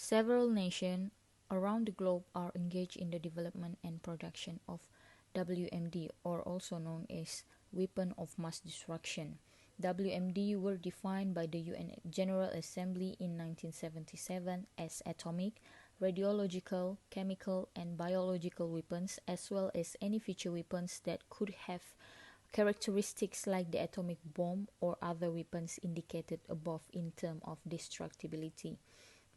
Several nations around the globe are engaged in the development and production of WMD, or also known as Weapon of Mass Destruction. WMD were defined by the UN General Assembly in 1977 as atomic, radiological, chemical, and biological weapons, as well as any future weapons that could have characteristics like the atomic bomb or other weapons indicated above in terms of destructibility.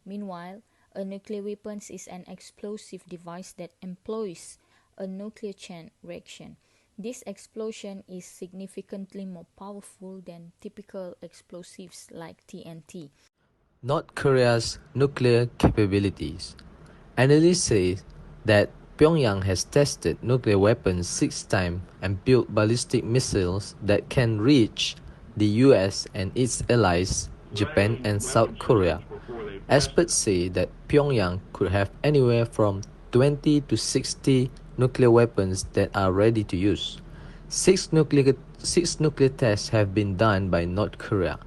Meanwhile, a nuclear weapon is an explosive device that employs a nuclear chain reaction. This explosion is significantly more powerful than typical explosives like TNT. North Korea's nuclear capabilities. Analysts say that Pyongyang has tested nuclear weapons 6 times and built ballistic missiles that can reach the US and its allies, Japan and South Korea. Experts say that Pyongyang could have anywhere from 20 to 60 nuclear weapons that are ready to use. Six nuclear tests have been done by North Korea.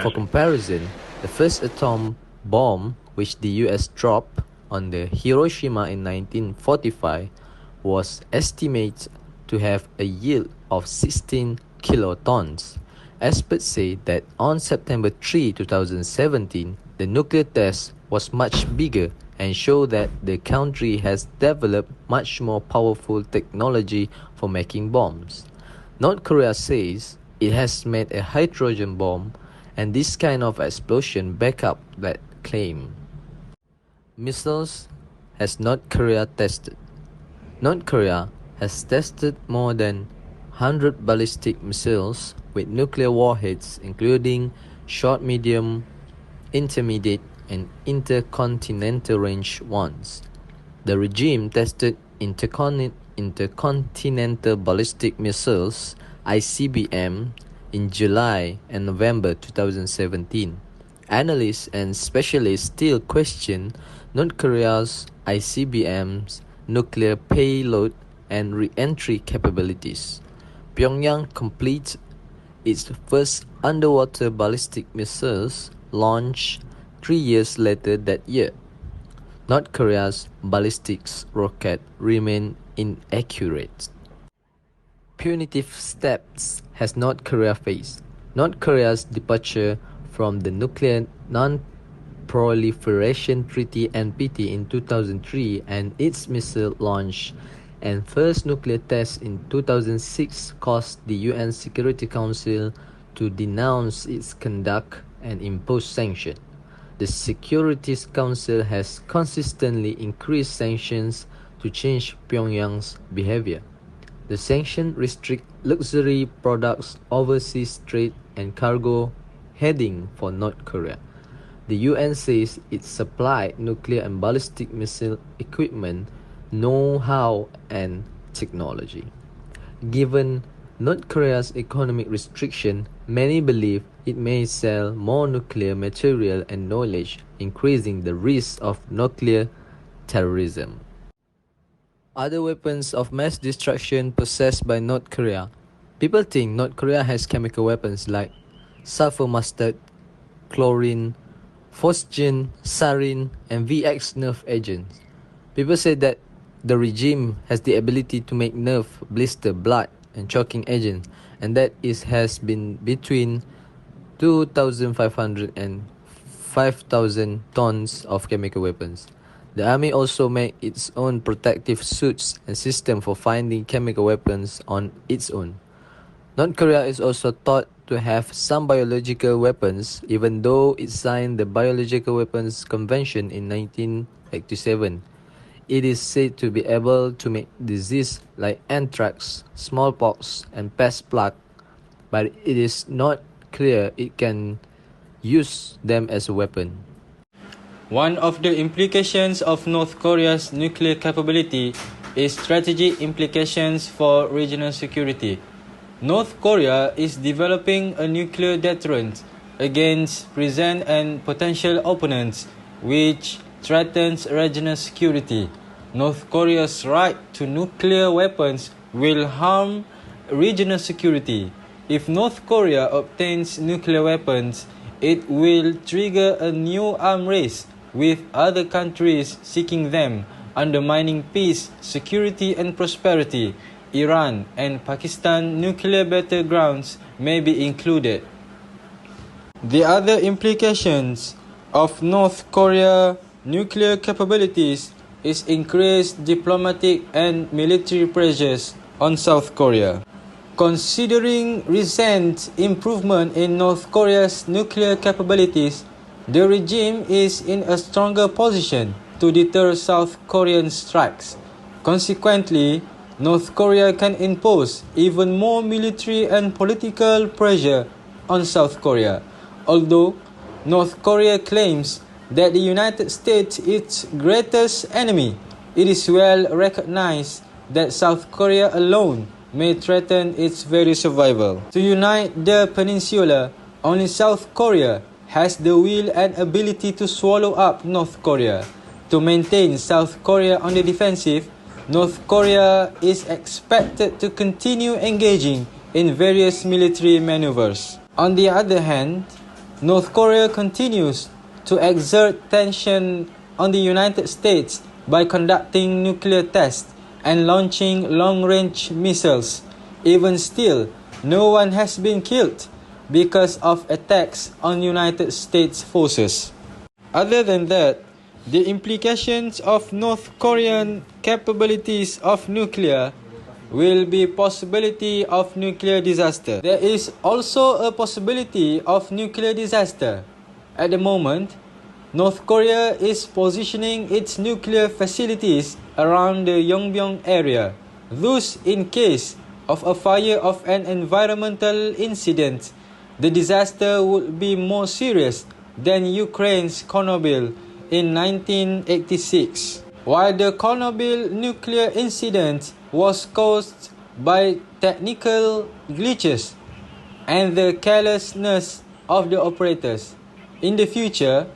For comparison, the first atom bomb, which the US dropped on the Hiroshima in 1945, was estimated to have a yield of 16 kilotons. Experts say that on September 3, 2017, the nuclear test was much bigger and show that the country has developed much more powerful technology for making bombs. North Korea says it has made a hydrogen bomb, and this kind of explosion back up that claim. Missiles has North Korea tested. North Korea has tested more than 100 ballistic missiles with nuclear warheads, including short, medium, intermediate, and intercontinental range ones. The regime tested intercontinental ballistic missiles (ICBM) in July and November 2017. Analysts and specialists still question North Korea's ICBM's nuclear payload and re-entry capabilities. Pyongyang completed its first underwater ballistic missiles launch 3 years later that year. North Korea's ballistics rocket remain inaccurate. Punitive steps has North Korea faced. North Korea's departure from the Nuclear Non-Proliferation Treaty (NPT) in 2003 and its missile launch and first nuclear test in 2006 caused the UN Security Council to denounce its conduct and impose sanctions. The Security Council has consistently increased sanctions to change Pyongyang's behavior. The sanctions restrict luxury products, overseas trade, and cargo heading for North Korea. The UN says it supplied nuclear and ballistic missile equipment, know-how, and technology. Given North Korea's economic restriction, many believe it may sell more nuclear material and knowledge, increasing the risk of nuclear terrorism. Other weapons of mass destruction possessed by North Korea. People think North Korea has chemical weapons like sulfur mustard, chlorine, phosgene, sarin, and VX nerve agents. People say that the regime has the ability to make nerve, blister, blood, and choking agents, and that has been between 2,500 and 5,000 tons of chemical weapons. The army also made its own protective suits and system for finding chemical weapons on its own. North Korea is also thought to have some biological weapons, even though it signed the Biological Weapons Convention in 1987. It is said to be able to make diseases like anthrax, smallpox, and pest plague, but it is not clear it can use them as a weapon. One of the implications of North Korea's nuclear capability is strategic implications for regional security. North Korea is developing a nuclear deterrent against present and potential opponents, which threatens regional security. North Korea's right to nuclear weapons will harm regional security. If North Korea obtains nuclear weapons, it will trigger a new arms race with other countries seeking them, undermining peace, security and prosperity. Iran and Pakistan nuclear battlegrounds may be included. The other implications of North Korea nuclear capabilities is increased diplomatic and military pressures on South Korea. Considering recent improvement in North Korea's nuclear capabilities, the regime is in a stronger position to deter South Korean strikes. Consequently, North Korea can impose even more military and political pressure on South Korea. Although North Korea claims that the United States is its greatest enemy, it is well recognized that South Korea alone may threaten its very survival. To unite the peninsula, only South Korea has the will and ability to swallow up North Korea. To maintain South Korea on the defensive, North Korea is expected to continue engaging in various military maneuvers. On the other hand, North Korea continues to exert tension on the United States by conducting nuclear tests and launching long-range missiles. Even still, no one has been killed because of attacks on United States forces. Other than that, the implications of North Korean capabilities of nuclear will be possibility of nuclear disaster. There is also a possibility of nuclear disaster. At the moment, North Korea is positioning its nuclear facilities around the Yongbyon area. Thus, in case of a fire of an environmental incident, the disaster would be more serious than Ukraine's Chernobyl in 1986. While the Chernobyl nuclear incident was caused by technical glitches and the carelessness of the operators, in the future,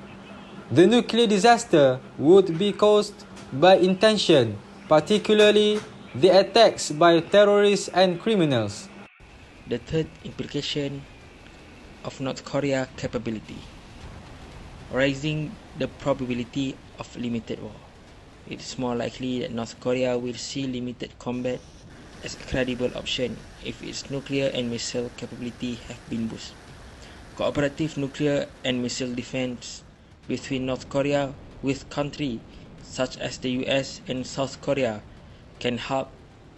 the nuclear disaster would be caused by intention, particularly the attacks by terrorists and criminals. The third implication of North Korea capability: raising the probability of limited war. It is more likely that North Korea will see limited combat as a credible option if its nuclear and missile capability have been boosted. Cooperative nuclear and missile defense between North Korea with countries such as the US and South Korea can help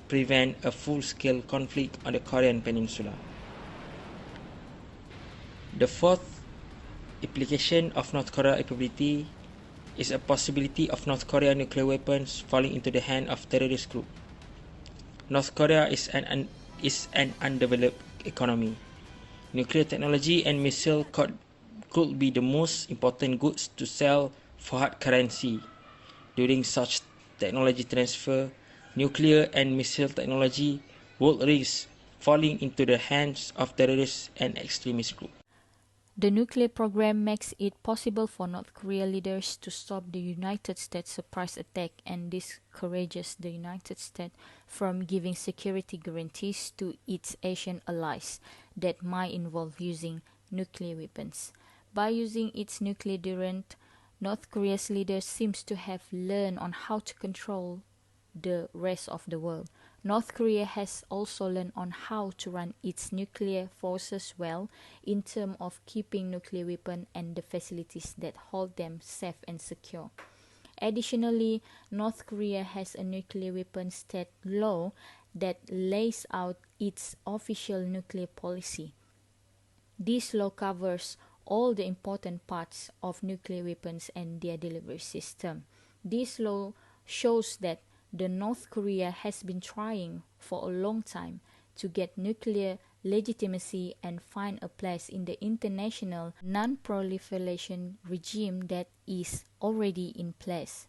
prevent a full-scale conflict on the Korean Peninsula. The fourth implication of North Korea capability is a possibility of North Korea nuclear weapons falling into the hand of terrorist group. North Korea is an undeveloped economy. Nuclear technology and missile could be the most important goods to sell for hard currency. During such technology transfer, nuclear and missile technology would risk falling into the hands of terrorists and extremist groups. The nuclear program makes it possible for North Korea leaders to stop the United States surprise attack and discourages the United States from giving security guarantees to its Asian allies that might involve using nuclear weapons. By using its nuclear deterrent, North Korea's leaders seems to have learned on how to control the rest of the world. North Korea has also learned on how to run its nuclear forces well in terms of keeping nuclear weapons and the facilities that hold them safe and secure. Additionally, North Korea has a nuclear weapons state law that lays out its official nuclear policy. This law covers all the important parts of nuclear weapons and their delivery system. This law shows that the North Korea has been trying for a long time to get nuclear legitimacy and find a place in the international non-proliferation regime that is already in place.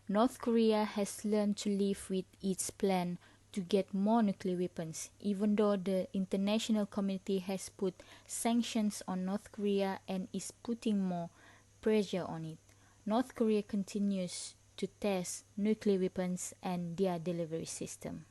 North Korea has learned to live with its plan to get more nuclear weapons, even though the international community has put sanctions on North Korea and is putting more pressure on it. North Korea continues to test nuclear weapons and their delivery system.